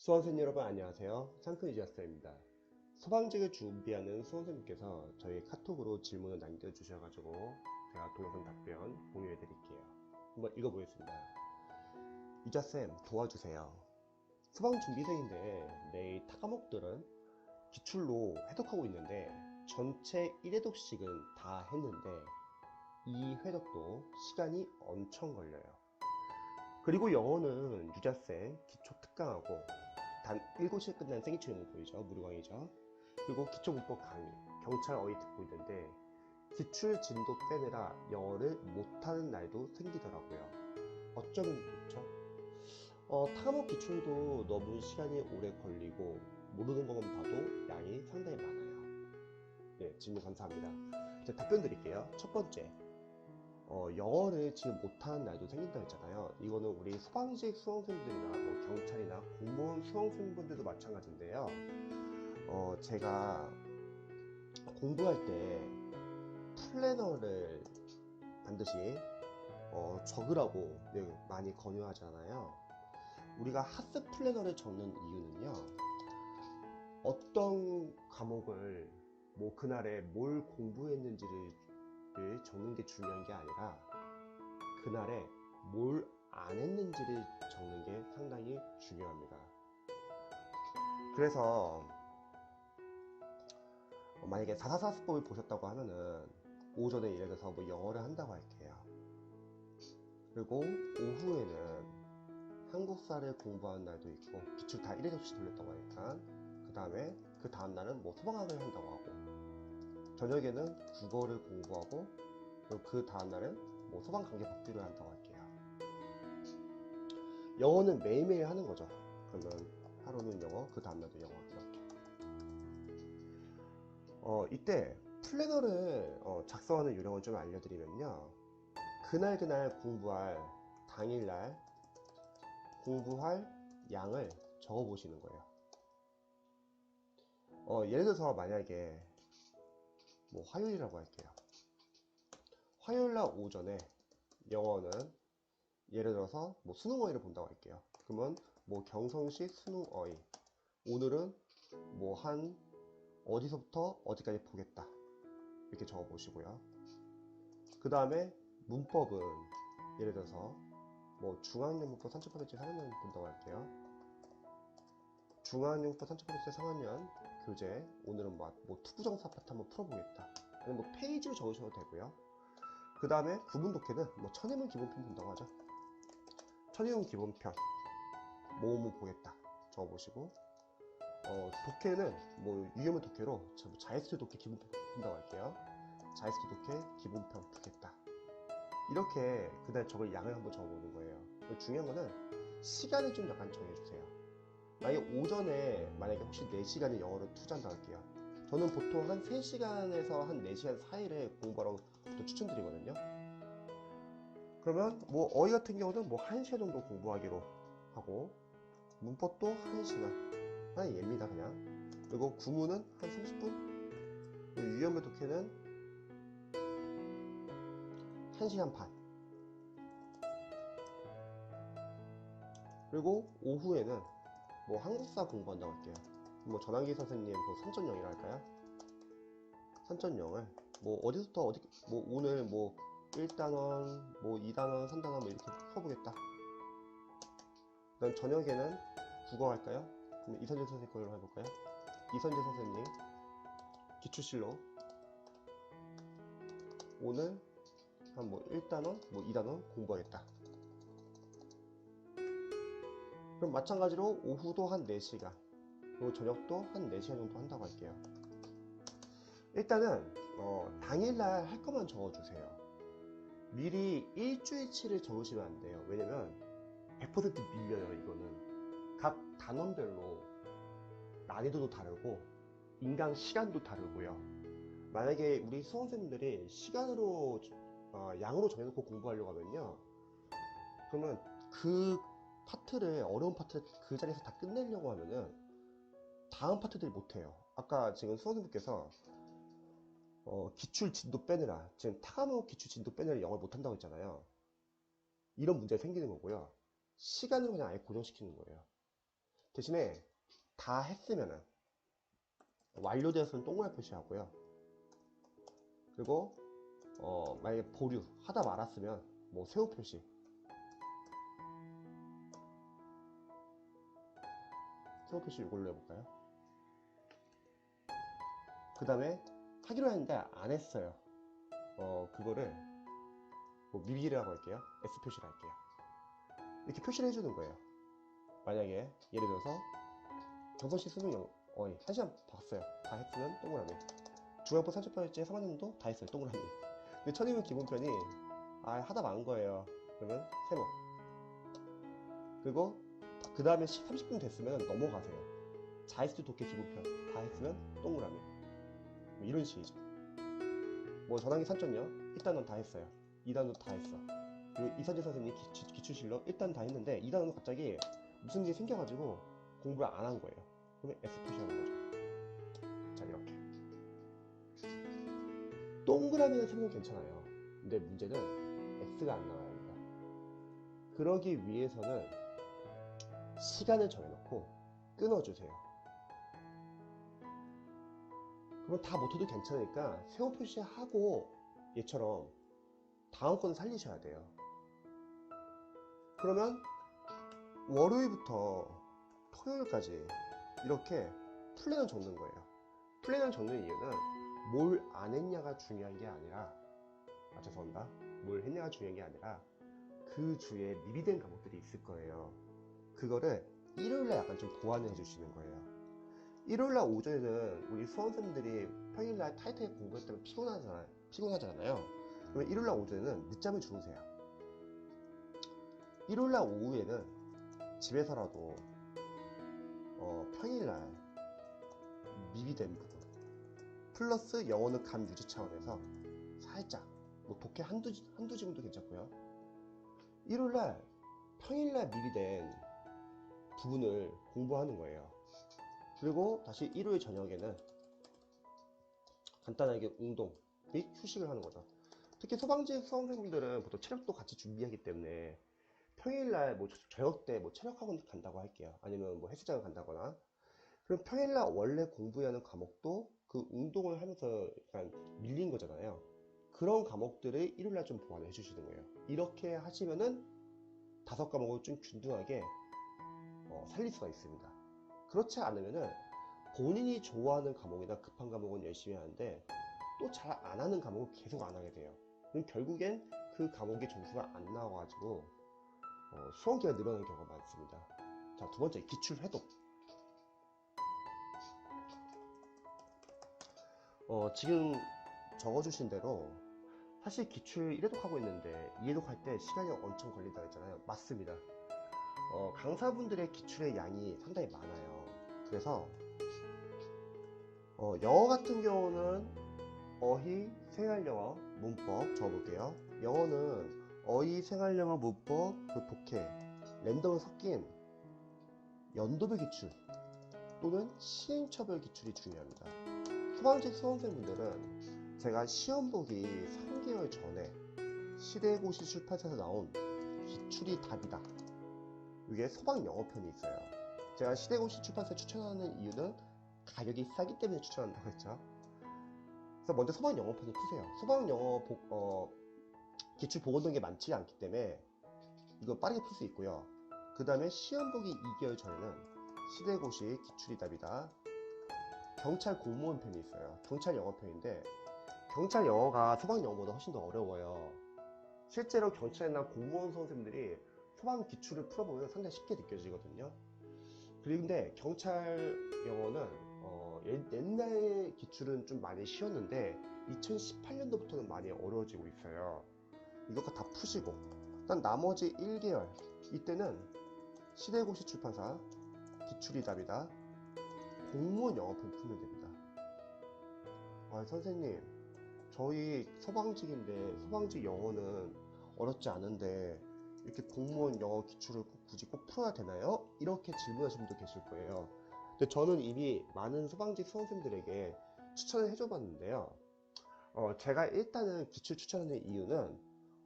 수험생 여러분 안녕하세요. 상큼 이지아스입니다. 소방직을 준비하는 수험생님께서 저희 카톡으로 질문을 남겨주셔가지고 제가 동영상 답변 공유해 드릴게요. 한번 읽어보겠습니다. 이자쌤 도와주세요. 소방준비생인데 내일 타과목들은 기출로 해독하고 있는데 전체 1회독씩은 다 했는데 이 회독도 시간이 엄청 걸려요. 그리고 영어는 유자쌤 기초 특강하고 단 7시에 끝난 생기초용 보이죠? 무료강의죠. 그리고 기초문법 강의, 경찰 어휘 듣고 있는데 기출 진도 빼느라 영어를 못하는 날도 생기더라고요. 어쩌면 좋죠? 타과목 기출도 너무 시간이 오래 걸리고 모르는 것만 봐도 양이 상당히 많아요. 네, 질문 감사합니다. 제가 답변 드릴게요. 첫 번째, 영어를 지금 못하는 날도 생긴다 했잖아요. 이거는 우리 소방직 수험생들이나 뭐 경찰이나 공무원 수험생분들도 마찬가지인데요. 제가 공부할 때 플래너를 반드시 적으라고 많이 권유하잖아요. 우리가 하스 플래너를 적는 이유는요, 어떤 과목을 뭐 그날에 뭘 공부했는지를 적는 게 중요한 게 아니라 그날에 뭘 안 했는지를 적는 게 상당히 중요합니다. 그래서 만약에 444수법을 보셨다고 하면은 오전에 예를 들어서 뭐 영어를 한다고 할게요. 그리고 오후에는 한국사를 공부하는 날도 있고 기출 다 1회독씩 돌렸다고 하니까 그 다음에 그 다음날은 뭐 소방학을 한다고 하고 저녁에는 국어를 공부하고 그리고 그 다음날은 뭐 소방관계법규를 한다고 할게요. 영어는 매일매일 하는 거죠. 그러면 하루는 영어, 그 다음날도 영어 이렇게. 이때 플래너를 작성하는 요령을 좀 알려드리면요. 그날 공부할 당일날 공부할 양을 적어 보시는 거예요. 예를 들어서 만약에 뭐 화요일이라고 할게요. 화요일날 오전에 영어는 예를 들어서 뭐 수능어휘를 본다고 할게요. 그러면 뭐 경성시 수능어휘 오늘은 뭐 한 어디서부터 어디까지 보겠다 이렇게 적어 보시고요. 그 다음에 문법은 예를 들어서 뭐 중학년문법 3000페이지 3학년 본다고 할게요. 중학년문법 3000페이지 3학년 교재 오늘은 뭐 투부정사 파트 한번 풀어보겠다. 아니면 뭐 페이지로 적으셔도 되고요. 그 다음에 구문 독해는 뭐 천인문 기본편 본다고 하죠. 천인문 기본편 뭐뭐 보겠다 적어보시고 독해는 뭐 유형의 독해로 자이스트 독해 기본편 푼다고 할게요. 자이스트 독해 기본편 푸겠다. 이렇게 그날 적을 양을 한번 적어보는 거예요. 중요한 거는 시간을 좀 약간 정해주세요. 만약에 오전에 만약에 혹시 4시간을 영어를 투자한다고 할게요. 저는 보통 한 3시간에서 한 4시간 사이를 공부하라고 보통 추천드리거든요. 그러면 뭐 어휘 같은 경우는 뭐 1시간 정도 공부하기로 하고 문법도 1시간 한 예입니다 그냥. 그리고 구문은 한 30분, 유형의 독해는 1시간 반. 그리고 오후에는 뭐 한국사 공부한다고 할게요. 뭐 전환기 선생님 뭐 3.0이라 할까요? 3.0을 뭐 어디서부터 어디 뭐 오늘 뭐 1단원 뭐 2단원 3단원 뭐 이렇게 풀어보겠다. 그다음 저녁에는 국어 할까요? 그럼 이선재 선생님 걸로 해볼까요? 이선재 선생님 기출실로 오늘 한 뭐 1단원 뭐 2단원 공부하겠다. 그럼 마찬가지로 오후도 한 4시간 그리고 저녁도 한 4시간 정도 한다고 할게요. 일단은 당일날 할 것만 적어주세요. 미리 일주일치를 적으시면 안 돼요. 왜냐면 100% 밀려요. 이거는 각 단원별로 난이도도 다르고 인강 시간도 다르고요. 만약에 우리 수험생들이 시간으로 양으로 정해놓고 공부하려고 하면요, 그러면 그 파트를 어려운 파트를 그 자리에서 다 끝내려고 하면은 다음 파트들이 못해요. 아까 지금 수험생분께서 기출 진도 빼느라 지금 타과목 기출 진도 빼느라 영어를 못한다고 했잖아요. 이런 문제가 생기는 거고요. 시간을 그냥 아예 고정시키는 거예요. 대신에 다 했으면은 완료되었으면 동그라미 표시하고요. 그리고 만약에 보류 하다 말았으면 뭐 세우 표시. 세우 표시 이걸로 해볼까요? 그 다음에 하기로 했는데 안 했어요. 그거를 뭐 미비라고 할게요. S 표시를 할게요. 이렇게 표시를 해주는 거예요. 만약에 예를 들어서 정선씨 수능 1시간 봤어요. 다 했으면 동그라미. 중앙부 30%째 3학년도 다 했어요. 동그라미. 근데 천임은 기본편이 하다 만 거예요. 그러면 세모. 그리고 그 다음에 30분 됐으면 넘어가세요. 자이스트 독해 기본편 다 했으면 동그라미. 뭐 이런 식이죠. 뭐 전환기 3점요. 1단원 다 했어요. 2단원도 다 했어. 그리고 이선재 선생님 기출실력 1단 다 했는데 2단원은 갑자기 무슨 일이 생겨가지고 공부를 안 한 거예요. 그러면 S 표시하는 거죠. 자, 이렇게 동그라미는 생각 괜찮아요. 근데 문제는 S가 안 나와야 합니다. 그러기 위해서는 시간을 정해놓고 끊어주세요. 그럼 다 못해도 괜찮으니까 세워 표시하고 얘처럼 다음 거는 살리셔야 돼요. 그러면 월요일부터 토요일까지 이렇게 플랜을 적는 거예요. 플랜을 적는 이유는 뭘 안 했냐가 중요한 게 아니라 죄송합니다. 뭘 했냐가 중요한 게 아니라 그 주에 미비된 과목들이 있을 거예요. 그거를 일요일날 약간 좀 보완을 해주시는 거예요. 일요일날 오전에는 우리 수험생들이 평일날 타이트하게 공부했다면 피곤하잖아요. 그러면 일요일날 오전에는 늦잠을 주무세요. 일요일날 오후에는 집에서라도 평일날 미비된 부분 플러스 영어는 감 유지 차원에서 살짝 뭐 독해 한두 지문도 괜찮고요. 일요일날 평일날 미비된 부분을 공부하는 거예요. 그리고 다시 일요일 저녁에는 간단하게 운동 및 휴식을 하는 거죠. 특히 소방직 수험생분들은 보통 체력도 같이 준비하기 때문에 평일날 뭐 저녁 때 뭐 체력학원 간다고 할게요. 아니면 뭐 헬스장을 간다거나. 그럼 평일날 원래 공부해야 하는 과목도 그 운동을 하면서 약간 밀린 거잖아요. 그런 과목들을 일요일날 좀 보완해 주시는 거예요. 이렇게 하시면은 5과목을 좀 균등하게 살릴 수가 있습니다. 그렇지 않으면은 본인이 좋아하는 과목이나 급한 과목은 열심히 하는데 또 잘 안 하는 과목은 계속 안 하게 돼요. 그럼 결국엔 그 과목의 점수가 안 나와가지고 수험기가 늘어나는 경우가 많습니다. 자, 두 번째 기출 해독. 지금 적어주신 대로 사실 기출 1회독 하고 있는데 2회독 할 때 시간이 엄청 걸린다고 했잖아요. 맞습니다. 강사분들의 기출의 양이 상당히 많아요. 그래서 영어 같은 경우는 어휘, 생활영어, 문법 적어볼게요. 영어는 어휘, 생활영어, 문법, 그 독해, 랜덤 섞인 연도별 기출 또는 시행처별 기출이 중요합니다. 소방직 수험생분들은 제가 시험 보기 3개월 전에 시대고시 출판사에서 나온 기출이 답이다. 이게 소방 영어편이 있어요. 제가 시대고시 출판사에 추천하는 이유는 가격이 싸기 때문에 추천한다고 했죠. 그래서 먼저 소방 영어편을 푸세요. 소방 영어 기출 보건된 게 많지 않기 때문에 이거 빠르게 풀 수 있고요. 그 다음에 시험 보기 2개월 전에는 시대고시 기출이 답이다. 경찰 공무원 편이 있어요. 경찰 영어 편인데 경찰 영어가 소방 영어보다 훨씬 더 어려워요. 실제로 경찰이나 공무원 선생님들이 소방 기출을 풀어보면 상당히 쉽게 느껴지거든요. 그런데 경찰 영어는 옛날 기출은 좀 많이 쉬웠는데 2018년도부터는 많이 어려워지고 있어요. 이것과 다 푸시고 일단 나머지 1개월 이때는 시대고시 출판사 기출이 답이다. 공무원 영어편 풀면 됩니다. 선생님 저희 소방직인데 소방직 영어는 어렵지 않은데 이렇게 공무원 영어 기출을 굳이 꼭 풀어야 되나요? 이렇게 질문하시는 분도 계실 거예요. 근데 저는 이미 많은 소방직 수험생들에게 추천을 해줘 봤는데요. 제가 일단은 기출 추천하는 이유는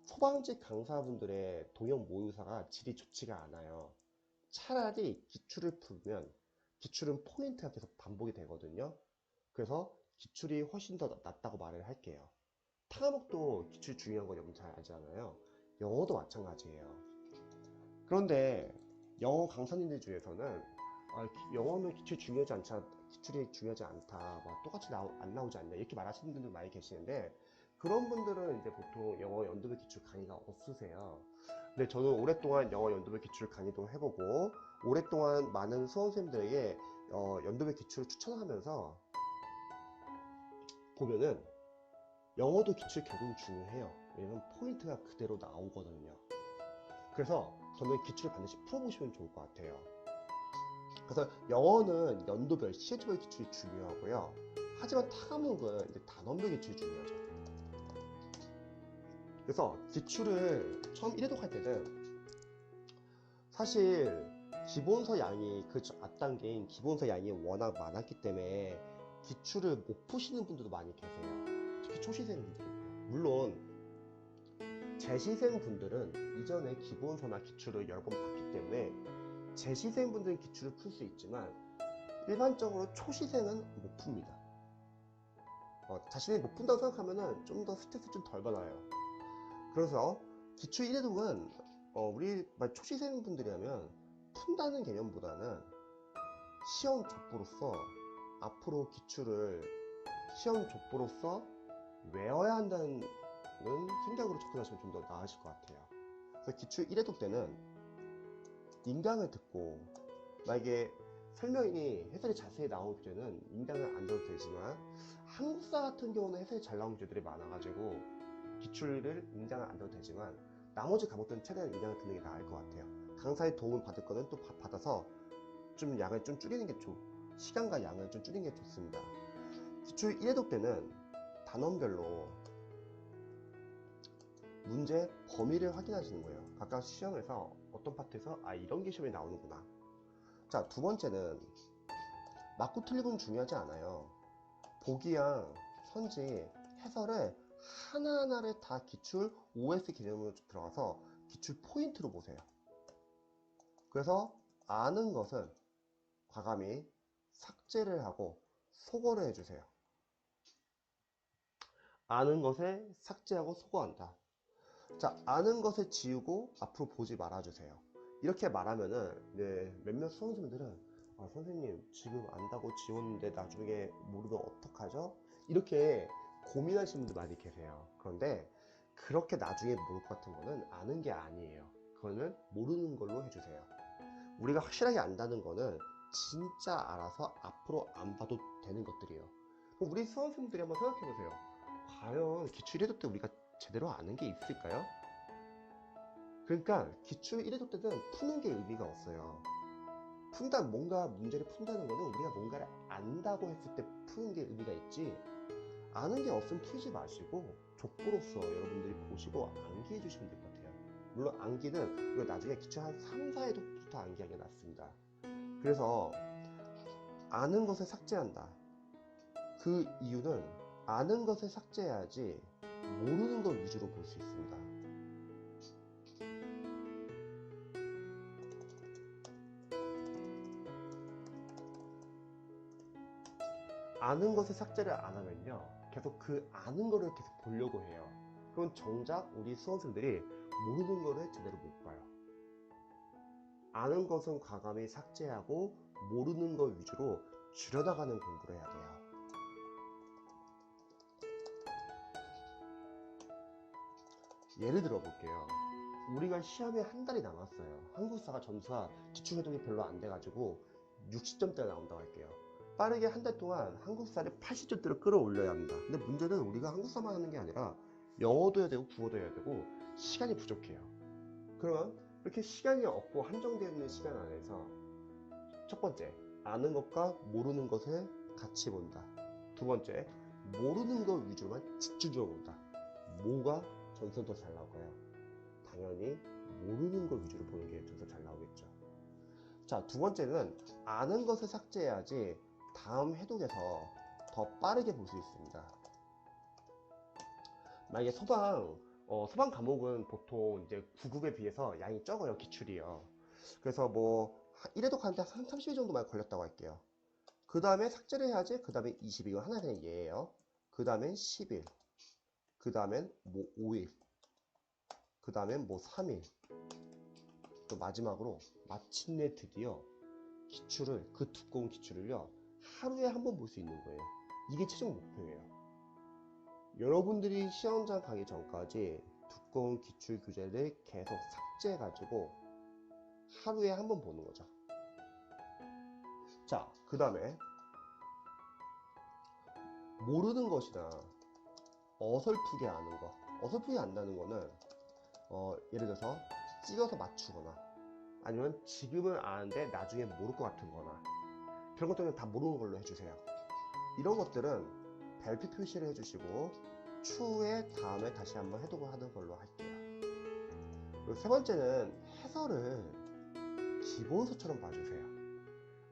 소방직 강사분들의 동영 모의사가 질이 좋지가 않아요. 차라리 기출을 풀면 기출은 포인트가 계속 반복이 되거든요. 그래서 기출이 훨씬 더 낫다고 말을 할게요. 타 과목도 기출 중요한 거 여러분 잘 알잖아요. 영어도 마찬가지예요. 그런데 영어 강사님들 중에서는 영어는 기출이 중요하지 않자, 기출이 중요하지 않다, 뭐 똑같이 안 나오지 않냐 이렇게 말하시는 분들 많이 계시는데, 그런 분들은 이제 보통 영어 연도별 기출 강의가 없으세요. 근데 저는 오랫동안 영어 연도별 기출 강의도 해보고 오랫동안 많은 수험생들에게 연도별 기출을 추천하면서 보면은 영어도 기출 결국 중요해요. 왜냐면 포인트가 그대로 나오거든요. 그래서 저는 기출을 반드시 풀어보시면 좋을 것 같아요. 그래서 영어는 연도별, 시제별 기출이 중요하고요. 하지만 타 과목은 이제 단원별 기출이 중요하죠. 그래서 기출을 처음 1회독 할 때는 사실 기본서 양이 그 앞단계인 기본서 양이 워낙 많았기 때문에 기출을 못 푸시는 분들도 많이 계세요. 특히 초시생분들이. 물론 재시생 분들은 이전에 기본서나 기출을 여러 번 봤기 때문에 재시생 분들은 기출을 풀 수 있지만 일반적으로 초시생은 못 풉니다. 자신이 못 푼다고 생각하면 좀 더 스트레스 좀 덜 받아요. 그래서 기출 1회독은 우리 초시생 분들이라면 푼다는 개념보다는 시험 족보로서 앞으로 기출을 시험 족보로서 외워야 한다는 생각으로 접근하시면 좀 더 나으실 것 같아요. 그래서 기출 1회독 때는 인강을 듣고, 만약에 설명이 해설이 자세히 나온 주제는 인강을 안 들어도 되지만 한국사 같은 경우는 해설이 잘 나온 주제들이 많아가지고 기출을 인강을 안 들어도 되지만 나머지 과목들은 최대한 인강을 듣는 게 나을 것 같아요. 강사의 도움을 받을 거는 또 받아서 좀 양을 좀 줄이는 게 시간과 양을 좀 줄이는 게 좋습니다. 기출 1회독 때는 단원별로 문제 범위를 확인하시는 거예요. 각각 시험에서 어떤 파트에서 이런 게 시험에 나오는구나. 자, 두 번째는 맞고 틀리고는 중요하지 않아요. 보기양, 선지, 해설을 하나하나를 다 기출 OS 개념으로 들어가서 기출 포인트로 보세요. 그래서 아는 것은 과감히 삭제를 하고 소거를 해주세요. 아는 것에 삭제하고 소거한다. 자, 아는 것을 지우고 앞으로 보지 말아주세요. 이렇게 말하면은 몇몇 수험생들은 선생님 지금 안다고 지웠는데 나중에 모르면 어떡하죠? 이렇게 고민하시는 분들 많이 계세요. 그런데 그렇게 나중에 모를 것 같은 거는 아는 게 아니에요. 그거는 모르는 걸로 해주세요. 우리가 확실하게 안다는 거는 진짜 알아서 앞으로 안 봐도 되는 것들이에요. 그럼 우리 수험생들이 한번 생각해 보세요. 과연 기출 1회독 때 우리가 제대로 아는 게 있을까요? 그러니까 기출 1회독 때는 푸는 게 의미가 없어요. 뭔가 문제를 푼다는 거는 우리가 뭔가를 안다고 했을 때 푸는 게 의미가 있지, 아는 게 없으면 풀지 마시고 족보로서 여러분들이 보시고 암기해 주시면 될 것 같아요. 물론 암기는 우리가 나중에 기출 한 3, 4회독부터 암기하는 게 낫습니다. 그래서 아는 것을 삭제한다. 그 이유는 아는 것을 삭제해야지 모르는 것 위주로 볼 수 있습니다. 아는 것을 삭제를 안 하면요, 계속 그 아는 거를 계속 보려고 해요. 그럼 정작 우리 수험생들이 모르는 거를 제대로 못 봐요. 아는 것은 과감히 삭제하고 모르는 것 위주로 줄여나가는 공부를 해야 돼요. 예를 들어 볼게요. 우리가 시험에 한 달이 남았어요. 한국사가 점수가 기출회독이 별로 안 돼가지고 60점대가 나온다고 할게요. 빠르게 한 달 동안 한국사를 80점대로 끌어올려야 합니다. 근데 문제는 우리가 한국사만 하는 게 아니라 영어도 해야 되고 국어도 해야 되고 시간이 부족해요. 그러면 이렇게 시간이 없고 한정되어 있는 시간 안에서 첫 번째, 아는 것과 모르는 것을 같이 본다. 두 번째, 모르는 것 위주로만 집중적으로 본다. 뭐가 전선 더 잘 나올까요? 당연히 모르는 것 위주로 보는 게 전선 잘 나오겠죠. 자, 두 번째는 아는 것을 삭제해야지 다음 해독에서 더 빠르게 볼 수 있습니다. 만약에 소방 과목은 보통 이제 9급에 비해서 양이 적어요, 기출이요. 그래서 뭐 1회독 하는데 한 30일 정도만 걸렸다고 할게요. 그 다음에 삭제를 해야지. 그 다음에 20일. 이거 하나 그냥 얘예요. 그 다음엔 10일. 그 다음엔 뭐 5일. 그 다음엔 뭐 3일. 또 마지막으로 마침내 드디어 기출을, 그 두꺼운 기출을요, 하루에 한 번 볼 수 있는 거예요. 이게 최종 목표예요. 여러분들이 시험장 가기 전까지 두꺼운 기출 교재를 계속 삭제해가지고 하루에 한 번 보는 거죠. 자, 그 다음에 모르는 것이나 어설프게 아는 거. 어설프게 안다는 거는 예를 들어서 찍어서 맞추거나 아니면 지금은 아는데 나중에 모를 것 같은 거나 그런 것들은 다 모르는 걸로 해주세요. 이런 것들은 별표 표시를 해주시고 추후에 다음에 다시 한번 해독을 하는 걸로 할게요. 그리고 세 번째는 해설을 기본서처럼 봐주세요.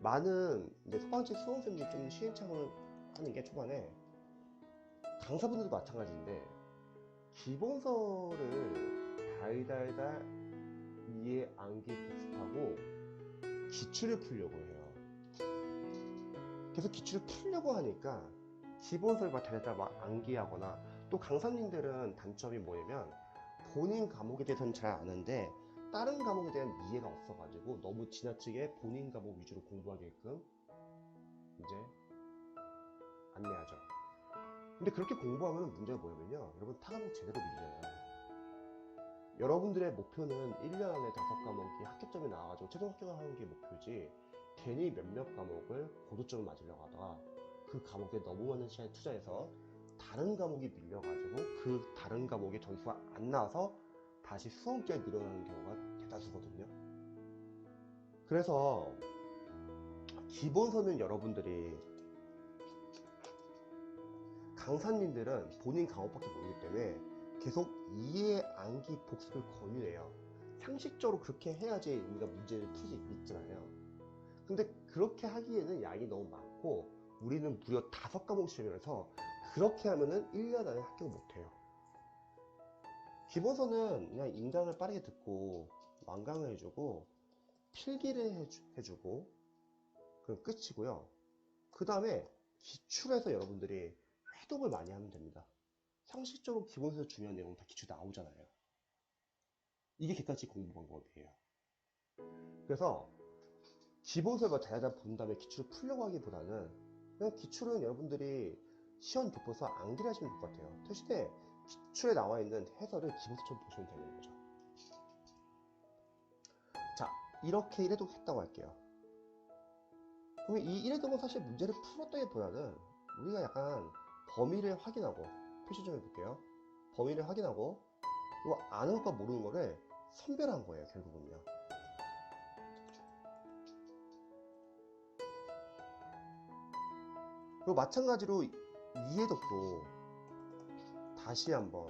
많은 소방직 수험생들이 좀 시행착오를 하는 게 초반에 강사분들도 마찬가지인데 기본서를 달달달 이해 암기 복습하고 기출을 풀려고 해요. 그래서 기출을 풀려고 하니까 기본서를 막 달달달 막 암기하거나, 또 강사님들은 단점이 뭐냐면 본인 과목에 대해서는 잘 아는데 다른 과목에 대한 이해가 없어가지고 너무 지나치게 본인 과목 위주로 공부하게끔 이제 안내하죠. 근데 그렇게 공부하면 문제가 뭐냐면요, 여러분 타과목 제대로 밀려요. 여러분들의 목표는 1년 안에 5과목이 합격점이 나와가지고 최종 합격을 하는 게 목표지, 괜히 몇몇 과목을 고도점을 맞으려고 하다가 그 과목에 너무 많은 시간을 투자해서 다른 과목이 밀려가지고 그 다른 과목의 점수가 안 나와서 다시 수험기가 늘어나는 경우가 대다수거든요. 그래서 기본서는 여러분들이, 강사님들은 본인 과목밖에 모르기 때문에 계속 이해 암기 복습을 권유해요. 상식적으로 그렇게 해야지 우리가 문제를 풀 수 있잖아요. 근데 그렇게 하기에는 양이 너무 많고 우리는 무려 5과목 시험이라서 그렇게 하면은 1년 안에 합격을 못해요. 기본서는 그냥 인강을 빠르게 듣고 완강을 해주고 필기를 해주고 그럼 끝이고요. 그 다음에 기출해서 여러분들이 회독을 많이 하면 됩니다. 상식적으로 기본서에서 중요한 내용 다 기출 나오잖아요. 이게 객관식 공부 방법이에요. 그래서 기본서를 달달달 본 다음에 기출을 풀려고 하기보다는 그냥 기출은 여러분들이 시험 덮어서 암기를 하시면 될 것 같아요. 대신에 기출에 나와 있는 해설을 기본서처럼 보시면 되는 거죠. 자, 이렇게 1회독 했다고 할게요. 그러면 이 1회독은 사실 문제를 풀었다기보다는 우리가 약간 범위를 확인하고, 표시 좀 해볼게요. 범위를 확인하고 그리고 아는 것과 모르는 거를 선별한 거예요, 결국은요. 그리고 마찬가지로 이해독도 다시 한번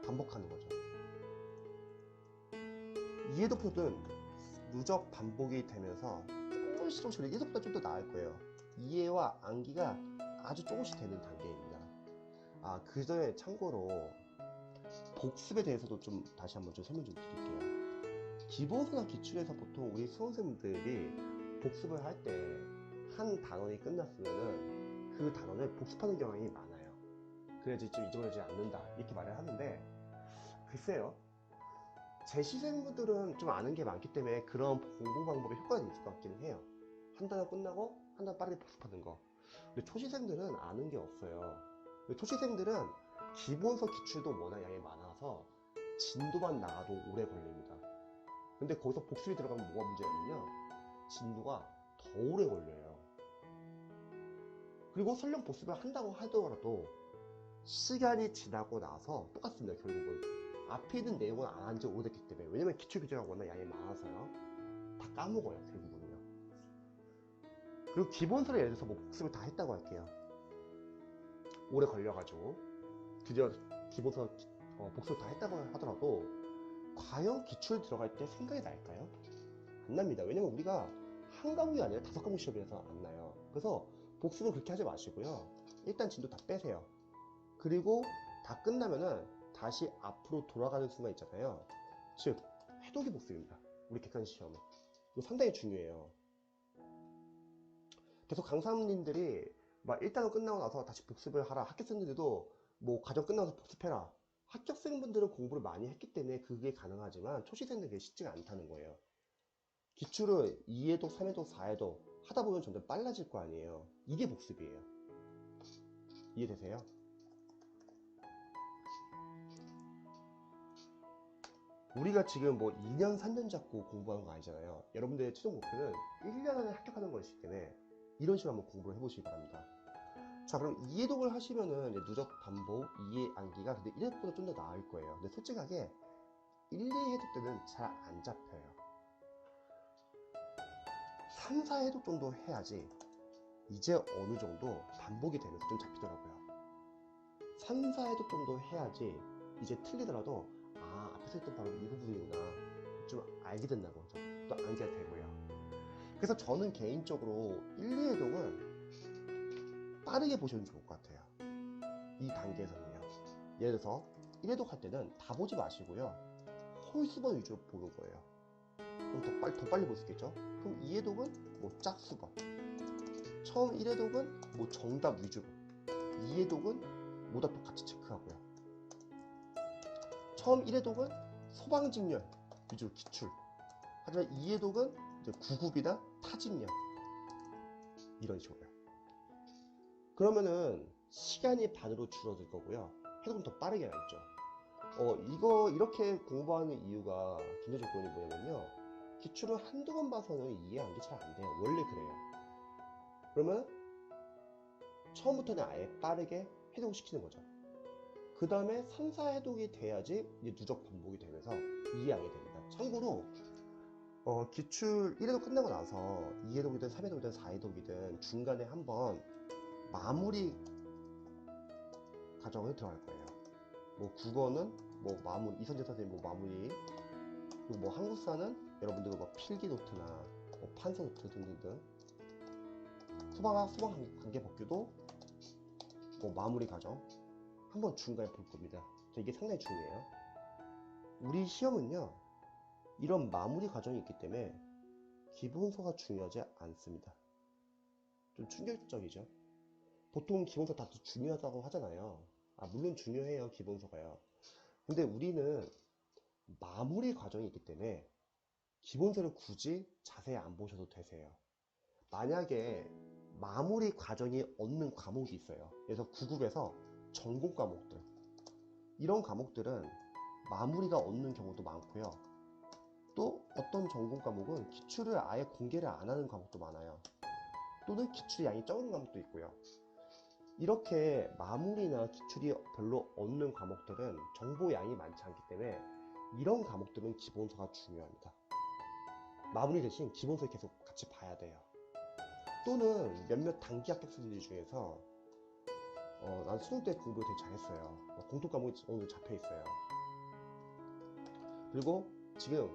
반복하는 거죠. 이해독표는 누적 반복이 되면서 조금씩 이해독보다 좀 더 나을 거예요. 이해와 암기가 아주 조금씩 되는 단계입니다. 아, 그 전에 참고로 복습에 대해서도 좀 다시 한번 좀 설명 좀 드릴게요. 기본서나 기출에서 보통 우리 수험생들이 복습을 할 때 한 단원이 끝났으면은 그 단원을 복습하는 경향이 많아요. 그래야지 좀 잊어버리지 않는다 이렇게 말을 하는데, 글쎄요, 제 시생분들은 좀 아는 게 많기 때문에 그런 공부 방법에 효과가 있을 것 같기는 해요. 한 단원 끝나고 한 단 빠르게 복습하는 거. 근데 초시생들은 아는 게 없어요. 초시생들은 기본서 기출도 워낙 양이 많아서 진도만 나가도 오래 걸립니다. 근데 거기서 복습이 들어가면 뭐가 문제냐면요, 진도가 더 오래 걸려요. 그리고 설령 복습을 한다고 하더라도 시간이 지나고 나서 똑같습니다. 결국은 앞에 있는 내용은 안 한 지 오래됐기 때문에. 왜냐면 기출 교재가 워낙 양이 많아서요, 다 까먹어요, 결국은요. 그리고 기본서를 예를 들어서 뭐 복습을 다 했다고 할게요. 오래 걸려가지고 드디어 기본서 복습을 다 했다고 하더라도 과연 기출 들어갈 때 생각이 날까요? 안 납니다. 왜냐면 우리가 한 과목이 아니라 5과목 시험이라서 안 나요. 그래서 복습은 그렇게 하지 마시고요, 일단 진도 다 빼세요. 그리고 다 끝나면은 다시 앞으로 돌아가는 순간 있잖아요. 즉 회독이 복습입니다. 우리 객관식 시험은. 이거 상당히 중요해요. 계속 강사님들이 막 1단원 끝나고 나서 다시 복습을 하라. 학교생들도 뭐 과정 끝나서 복습해라. 합격생분들은 공부를 많이 했기 때문에 그게 가능하지만 초시생들은 그게 쉽지가 않다는 거예요. 기출을 2회독, 3회독, 4회독 하다 보면 점점 빨라질 거 아니에요. 이게 복습이에요. 이해되세요? 우리가 지금 뭐 2년, 3년 잡고 공부하는 거 아니잖아요. 여러분들의 최종 목표는 1년 안에 합격하는 것이기 때문에 이런 식으로 한번 공부를 해보시기 바랍니다. 자, 그럼 2회독을 하시면은 누적 반복, 2회 암기가 근데 1회독보다 좀 더 나을 거예요. 근데 솔직하게 1, 2회독 때는 잘 안 잡혀요. 3, 4회독 정도 해야지 이제 어느 정도 반복이 되면서 좀 잡히더라고요. 3, 4회독 정도 해야지 이제 틀리더라도 아, 앞에서 했던 바로 이 부분이구나 좀 알게 된다고 또 암기가 되고요. 그래서 저는 개인적으로 1, 2회독은 빠르게 보시면 좋을 것 같아요. 이 단계에서는요. 예를 들어서 1회독 할 때는 다 보지 마시고요. 홀수번 위주로 보는 거예요. 그럼 더 빨리 볼 수 있겠죠? 그럼 2회독은 뭐 짝수번, 처음 1회독은 뭐 정답 위주로, 2회독은 오답도 같이 체크하고요. 처음 1회독은 소방직렬 위주로 기출, 하지만 2회독은 이제 구급이나 타직렬 이런 식으로요. 그러면은 시간이 반으로 줄어들 거고요. 해독은 더 빠르게 나있죠. 이거 이렇게 공부하는 이유가 존재 조건이 뭐냐면요. 기출을 한두 번 봐서는 이해하는 게 잘 안 돼요. 원래 그래요. 그러면 처음부터는 아예 빠르게 해독을 시키는 거죠. 그 다음에 3, 4 해독이 돼야지 이제 누적 반복이 되면서 이해하게 됩니다. 참고로 기출 1회독 끝나고 나서 2회독이든 3회독이든 4회독이든 중간에 한번 마무리 과정에 들어갈 거예요. 뭐 국어는 뭐 마무리, 이선재 선생님 뭐 마무리, 그리고 뭐 한국사는 여러분들 뭐 필기 노트나 뭐 판서 노트 등등등, 수방학 수방 관계 법규도 뭐 마무리 과정 한번 중간에 볼 겁니다. 이게 상당히 중요해요. 우리 시험은요 이런 마무리 과정이 있기 때문에 기본서가 중요하지 않습니다. 좀 충격적이죠. 보통 기본서 다 중요하다고 하잖아요. 물론 중요해요, 기본서가요. 근데 우리는 마무리 과정이 있기 때문에 기본서를 굳이 자세히 안 보셔도 되세요. 만약에 마무리 과정이 없는 과목이 있어요. 그래서 9급에서 전공 과목들, 이런 과목들은 마무리가 없는 경우도 많고요. 또 어떤 전공 과목은 기출을 아예 공개를 안 하는 과목도 많아요. 또는 기출 양이 적은 과목도 있고요. 이렇게 마무리나 기출이 별로 없는 과목들은 정보 양이 많지 않기 때문에 이런 과목들은 기본서가 중요합니다. 마무리 대신 기본서 계속 같이 봐야 돼요. 또는 몇몇 단기 합격생들 중에서 난 수능 때 공부 되게 잘했어요. 공통 과목이 어느 정도 잡혀 있어요. 그리고 지금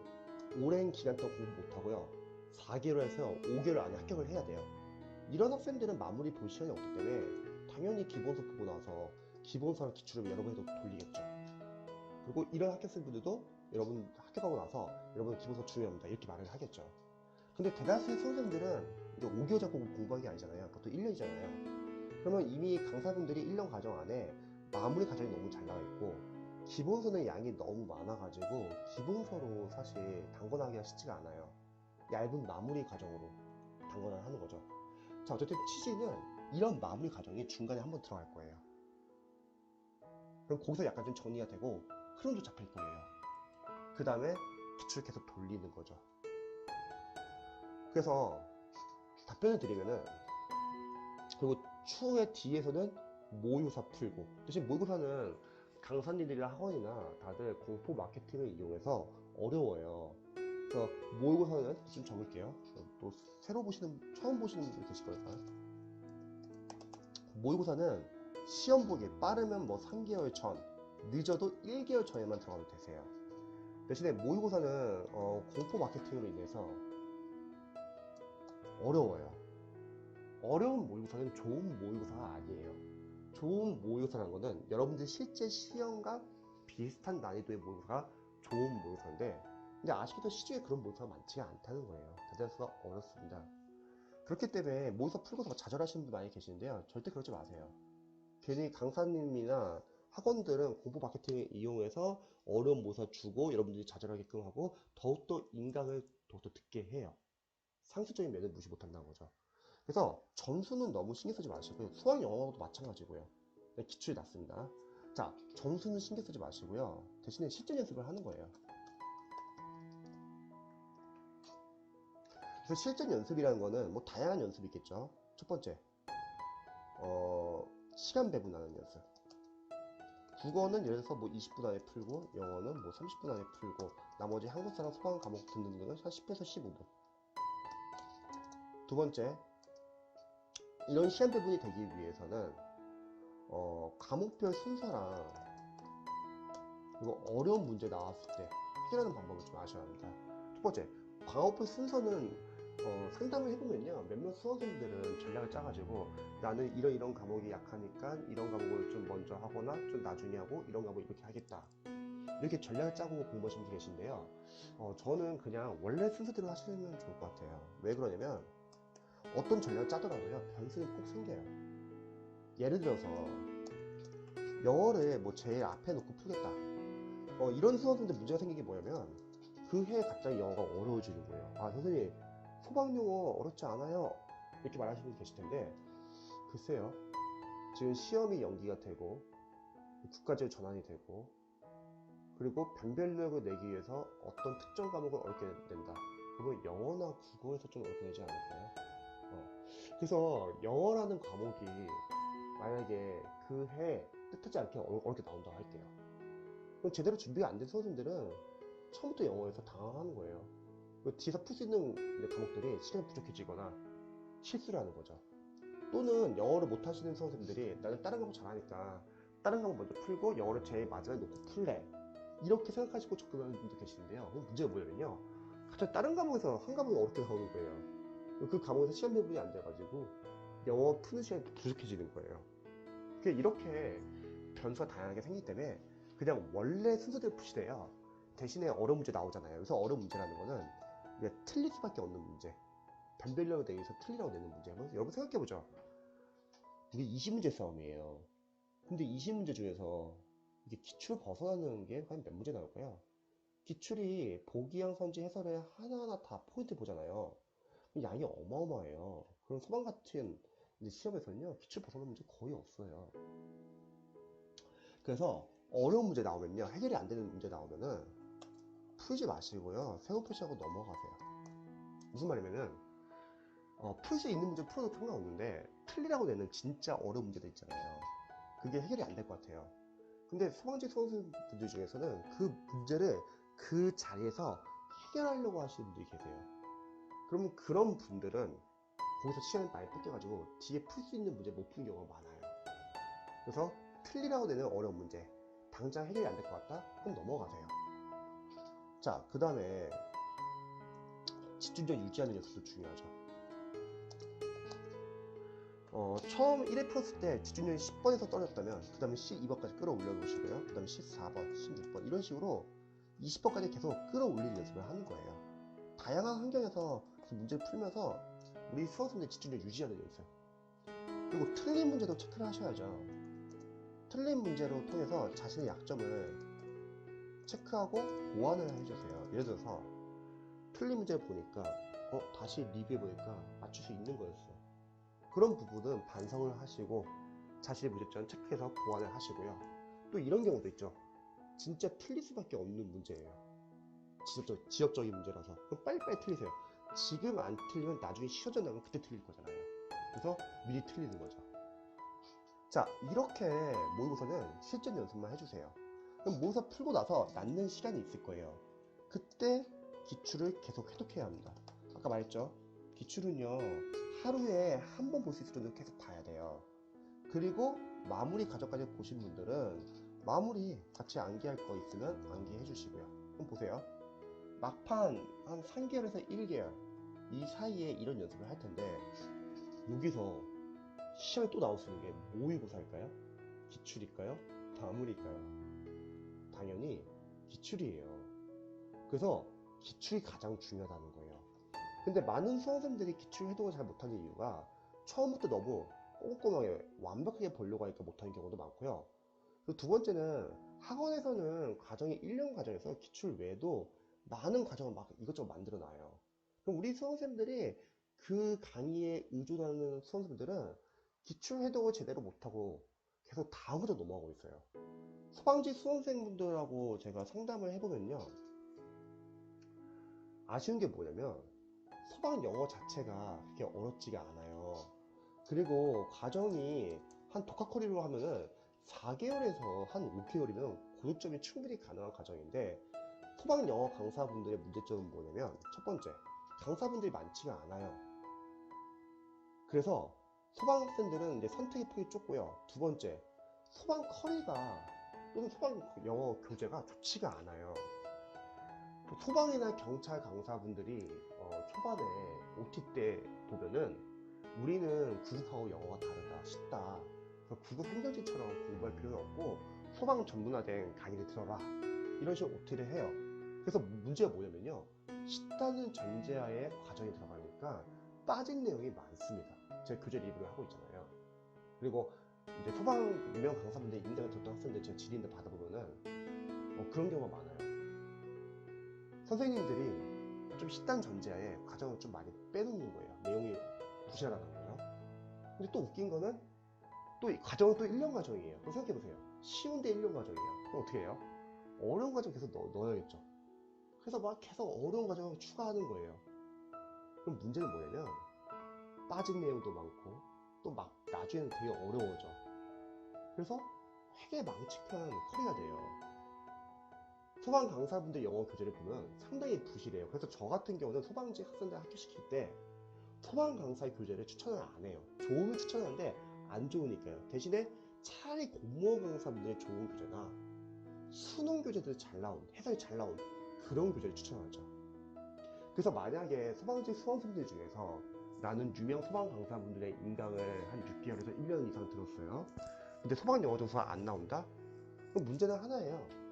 오랜 기간 동안 공부 못하고요. 4개월에서 5개월 안에 합격을 해야 돼요. 이런 학생들은 마무리 볼 시간이 없기 때문에 당연히 기본서 보고 나서 기본서랑 기출을 여러 번 해도 돌리겠죠. 그리고 이런 학생분들도 여러분 합격하고 나서 여러분 기본서 중요합니다 이렇게 말을 하겠죠. 근데 대다수의 수험생들은 이제 5개월 잡고 공부한 게 아니잖아요. 보통 1년이잖아요. 그러면 이미 강사분들이 1년 과정 안에 마무리 과정이 너무 잘 나와 있고 기본서는 양이 너무 많아가지고 기본서로 사실 단권하기가 쉽지가 않아요. 얇은 마무리 과정으로 단권을 하는 거죠. 자, 어쨌든 취지는 이런 마무리 과정이 중간에 한번 들어갈 거예요. 그럼 거기서 약간 좀 정리가 되고 흐름도 잡힐 거예요. 그 다음에 기출 계속 돌리는 거죠. 그래서 답변을 드리면은, 그리고 추후에 뒤에서는 모의고사 풀고, 대신 모의고사는 강사님들이나 학원이나 다들 공포 마케팅을 이용해서 어려워요. 그래서 모의고사는 좀 적을게요. 또 새로 보시는, 처음 보시는 분들 계실 거니까. 모의고사는 시험 보기 빠르면 뭐 3개월 전, 늦어도 1개월 전에만 들어가도 되세요. 대신에 모의고사는 공포 마케팅으로 인해서 어려워요. 어려운 모의고사는 좋은 모의고사가 아니에요. 좋은 모의고사라는 거는 여러분들 실제 시험과 비슷한 난이도의 모의고사가 좋은 모의고사인데, 근데 아쉽게도 시중에 그런 모의고사가 많지가 않다는 거예요. 대대수가 어렵습니다. 그렇기 때문에 모의고사 풀고서 좌절하시는 분들 많이 계시는데요. 절대 그러지 마세요. 괜히 강사님이나 학원들은 공부 마케팅을 이용해서 어려운 모의고사 주고 여러분들이 좌절하게끔 하고 더욱더 인강을 더욱더 듣게 해요. 상식적인 면을 무시 못한다는 거죠. 그래서 점수는 너무 신경 쓰지 마시고요. 수학 영어도 마찬가지고요. 기출이 낮습니다. 자, 점수는 신경 쓰지 마시고요. 대신에 실전 연습을 하는 거예요. 그래서 실전 연습이라는 거는 뭐 다양한 연습이 있겠죠. 첫 번째, 시간 배분하는 연습. 국어는 예를 들어서 뭐 20분 안에 풀고, 영어는 뭐 30분 안에 풀고, 나머지 한국사랑 소강 과목 듣는 등은 한 10에서 15분. 두 번째, 이런 시간 배분이 되기 위해서는 과목별 순서랑 그리고 어려운 문제 나왔을 때 해결하는 방법을 좀 아셔야 합니다. 첫 번째, 과목별 순서는 상담을 해보면요, 몇몇 수험생들은 전략을 짜가지고 나는 이런 과목이 약하니까 이런 과목을 좀 먼저 하거나 좀 나중에 하고 이런 과목 이렇게 하겠다, 이렇게 전략을 짜고 공부하시는 분이 계신데요. 저는 그냥 원래 순서대로 하시면 좋을 것 같아요. 왜 그러냐면 어떤 전략을 짜더라도요, 변수는 꼭 생겨요. 예를 들어서 영어를 뭐 제일 앞에 놓고 풀겠다, 이런 수험생들 문제가 생긴 게 뭐냐면 그 해 갑자기 영어가 어려워지는 거예요. 아, 선생님 소방 용어 어렵지 않아요, 이렇게 말하시는 분이 계실 텐데, 글쎄요, 지금 시험이 연기가 되고 국가제로 전환이 되고 그리고 변별력을 내기 위해서 어떤 특정 과목을 어렵게 낸다. 그러면 영어나 국어에서 좀 어렵게 되지 않을까요? 그래서 영어라는 과목이 만약에 그 해 뜻하지 않게 어렵게 나온다고 할게요. 그럼 제대로 준비가 안 된 수험생들은 처음부터 영어에서 당황하는 거예요. 뒤에서 풀 수 있는 과목들이 시간이 부족해지거나 실수를 하는 거죠. 또는 영어를 못하시는 수험생들이 나는 다른 과목 잘하니까 다른 과목 먼저 풀고 영어를 제일 마지막에 놓고 풀래, 이렇게 생각하시고 접근하는 분도 계시는데요. 그럼 문제가 뭐냐면요, 갑자기 다른 과목에서 한 과목이 어렵게 나오는 거예요. 그 과목에서 시간 배분이 안 돼가지고 영어 푸는 시간이 부족해지는 거예요. 이렇게 변수가 다양하게 생기기 때문에 그냥 원래 순서대로 푸시래요. 대신에 어려운 문제 나오잖아요. 그래서 어려운 문제라는 거는 틀릴 수밖에 없는 문제, 변별력을 내기 위해서 틀리라고 내는 문제. 여러분 생각해보죠. 이게 20문제 싸움이에요. 근데 20문제 중에서 이게 기출을 벗어나는 게 과연 몇 문제 나올까요? 기출이 보기양, 선지, 해설에 하나하나 다 포인트 보잖아요. 양이 어마어마해요. 그럼 소방 같은 시험에서는요, 기출 벗어나는 문제 거의 없어요. 그래서 어려운 문제 나오면요, 해결이 안 되는 문제 나오면은 풀지 마시고요, 세고 표시하고 넘어가세요. 무슨 말이냐면은 풀 수 있는 문제 풀어도 상관없는데 틀리라고 내는 진짜 어려운 문제들 있잖아요. 그게 해결이 안 될 것 같아요. 근데 소방직 수험생분들 중에서는 그 문제를 그 자리에서 해결하려고 하시는 분들이 계세요. 그러면 그런 분들은 거기서 시간이 많이 뺏겨가지고 뒤에 풀 수 있는 문제 못 푸는 경우가 많아요. 그래서 틀리라고 내는 어려운 문제, 당장 해결이 안 될 것 같다? 그럼 넘어가세요. 자, 그 다음에 집중력 유지하는 연습도 중요하죠. 처음 1회 풀었을 때 집중력이 10번에서 떨어졌다면 그 다음에 12번까지 끌어올려 놓으시고요. 그 다음에 14번, 16번 이런 식으로 20번까지 계속 끌어올리는 연습을 하는 거예요. 다양한 환경에서 문제를 풀면서 우리 수험생들 집중력 유지하는 연습. 그리고 틀린 문제도 체크를 하셔야죠. 틀린 문제로 통해서 자신의 약점을 체크하고 보완을 해주세요. 예를 들어서 틀린 문제를 보니까 다시 리뷰해보니까 맞출 수 있는 거였어. 그런 부분은 반성을 하시고 자신의 문제점 체크해서 보완을 하시고요. 또 이런 경우도 있죠. 진짜 틀릴 수밖에 없는 문제예요. 지역적인 문제라서 그럼 빨리빨리 틀리세요. 지금 안 틀리면 나중에 시험장 나면 그때 틀릴 거잖아요. 그래서 미리 틀리는 거죠. 자, 이렇게 모의고사는 실전 연습만 해주세요. 그럼 모의고사 풀고 나서 남는 시간이 있을 거예요. 그때 기출을 계속 해독해야 합니다. 아까 말했죠, 기출은요 하루에 한 번 볼 수 있을 정도로 계속 봐야 돼요. 그리고 마무리 과정까지 보신 분들은 마무리 같이 암기할 거 있으면 암기해 주시고요. 그럼 보세요, 막판 한 3개월에서 1개월 이 사이에 이런 연습을 할 텐데, 여기서 시험에 또 나올 수 있는 게 모의고사일까요? 기출일까요? 마무리일까요? 당연히 기출이에요. 그래서 기출이 가장 중요하다는 거예요. 근데 많은 수험생들이 기출 회독을 잘 못하는 이유가 처음부터 너무 꼼꼼하게 완벽하게 보려고 하니까 못하는 경우도 많고요. 그리고 두 번째는 학원에서는 과정이 1년 과정에서 기출 외에도 많은 과정을 막 이것저것 만들어 놔요. 그럼 우리 수험생들이 그 강의에 의존하는 수험생들은 기출 회독을 제대로 못하고 계속 다음으로 넘어가고 있어요. 소방지 수험생분들하고 제가 상담을 해보면요, 아쉬운 게 뭐냐면 소방 영어 자체가 그렇게 어렵지가 않아요. 그리고 과정이 한 독학커리로 하면은 4개월에서 한 5개월이면 고득점이 충분히 가능한 과정인데, 소방 영어 강사분들의 문제점은 뭐냐면, 첫 번째, 강사분들이 많지가 않아요. 그래서 소방 학생들은 이제 선택의 폭이 좁고요. 두 번째, 소방 커리가 또는 소방 영어 교재가 좋지가 않아요. 소방이나 경찰 강사분들이 초반에 OT 때 보면은 우리는 구급하고 영어가 다르다, 쉽다. 그래서 구급 행정지처럼 공부할 필요는 없고 소방 전문화된 강의를 들어라. 이런 식으로 OT를 해요. 그래서 문제가 뭐냐면요, 쉽다는 전제하에 과정에 들어가니까 빠진 내용이 많습니다. 제가 교재 리뷰를 하고 있잖아요. 그리고 이제 소방 유명 강사분들 인강을 들었던 학생들 제가 질의인데 받아보면은 그런 경우가 많아요. 선생님들이 좀 식단 전제하에 과정을 좀 많이 빼놓는 거예요. 내용이 부실하다는 거죠. 근데 또 웃긴 거는 또 이 과정은 또 1년 과정이에요. 그럼 생각해보세요. 쉬운데 1년 과정이에요. 그럼 어떻게 해요? 어려운 과정 계속 넣어야겠죠. 그래서 막 계속 어려운 과정을 추가하는 거예요. 그럼 문제는 뭐냐면 빠진 내용도 많고 또 막 나중에는 되게 어려워져. 그래서 되게 망측한 커리가 돼요. 소방 강사분들 영어 교재를 보면 상당히 부실해요. 그래서 저 같은 경우는 소방직 학생들 학교 시킬 때 소방 강사의 교재를 추천을 안 해요. 좋으면 추천하는데 안 좋으니까요. 대신에 차라리 공무원 강사분들의 좋은 교재나 수능 교재들 잘 나온, 해설이 잘 나온 그런 교재를 추천하죠. 그래서 만약에 소방직 수험생들 중에서 나는 유명 소방 강사분들의 인강을 한 6개월에서 1년 이상 들었어요. 근데 소방 영어 점수가 안 나온다? 그럼 문제는 하나예요.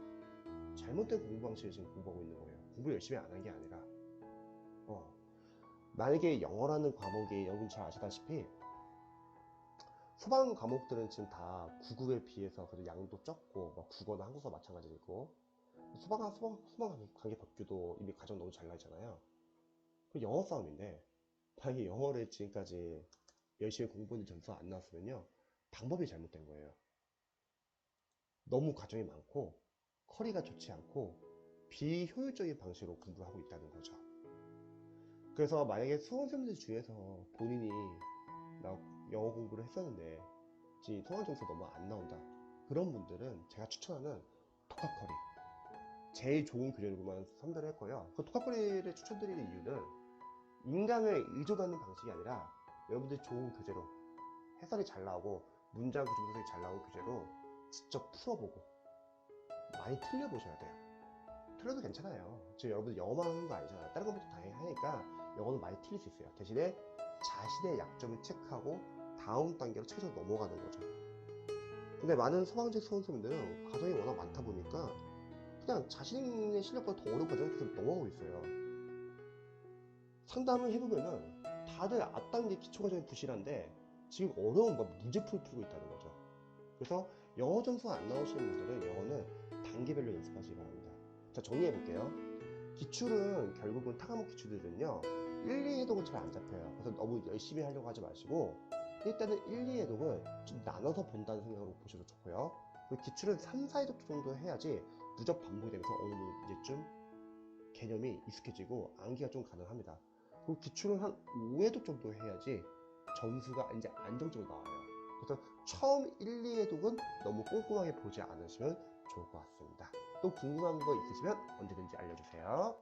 잘못된 공부 방식을 지금 공부하고 있는 거예요. 공부 열심히 안 한 게 아니라 만약에 영어라는 과목이 여러분 잘 아시다시피 소방 과목들은 지금 다 구급에 비해서 그래도 양도 적고 국어나 한국어 마찬가지고 소방 관계 법규도 이미 과정 너무 잘 나있잖아요. 그 영어 싸움인데 만약에 영어를 지금까지 열심히 공부했는데 점수가 안 나왔으면요, 방법이 잘못된 거예요. 너무 과정이 많고 커리가 좋지 않고 비효율적인 방식으로 공부를 하고 있다는 거죠. 그래서 만약에 수험생들 중에서 본인이 나 영어 공부를 했었는데 지금 통화 점수 너무 안 나온다, 그런 분들은 제가 추천하는 독학커리 제일 좋은 교재로만 선별을 했고요. 그 독학커리를 추천드리는 이유는 인강을 의존하는 방식이 아니라 여러분들이 좋은 교재로 해설이 잘 나오고 문장 구조 분석이 잘 나온 교재로 직접 풀어보고 많이 틀려보셔야 돼요. 틀려도 괜찮아요. 지금 여러분들 영어만 하는 거 아니잖아요. 다른 것도 다 하니까 영어는 많이 틀릴 수 있어요. 대신에 자신의 약점을 체크하고 다음 단계로 최소 넘어가는 거죠. 근데 많은 소방직 수험생들은 과정이 워낙 많다 보니까 그냥 자신의 실력보다 더 어려운 과정을 계속 넘어가고 있어요. 상담을 해보면은 다들 앞단계 기초과정이 부실한데 지금 어려운 문제풀이 풀고 있다는 거죠. 그래서 영어 점수가 안 나오시는 분들은 영어는 단계별로 연습하시기 바랍니다. 자, 정리해 볼게요. 기출은 결국은 타과목 기출들은요 1, 2 해독은 잘 안 잡혀요. 그래서 너무 열심히 하려고 하지 마시고 일단은 1, 2 해독은 좀 나눠서 본다는 생각으로 보셔도 좋고요. 그리고 기출은 3, 4 해독 정도 해야지 누적 반복이 되면서 어느 정도 이제쯤 개념이 익숙해지고 암기가 좀 가능합니다. 그리고 기출은 한 5회독 정도 해야지 점수가 이제 안정적으로 나와요. 그래서 처음 1, 2회독은 너무 꼼꼼하게 보지 않으시면 좋을 것 같습니다. 또 궁금한 거 있으시면 언제든지 알려주세요.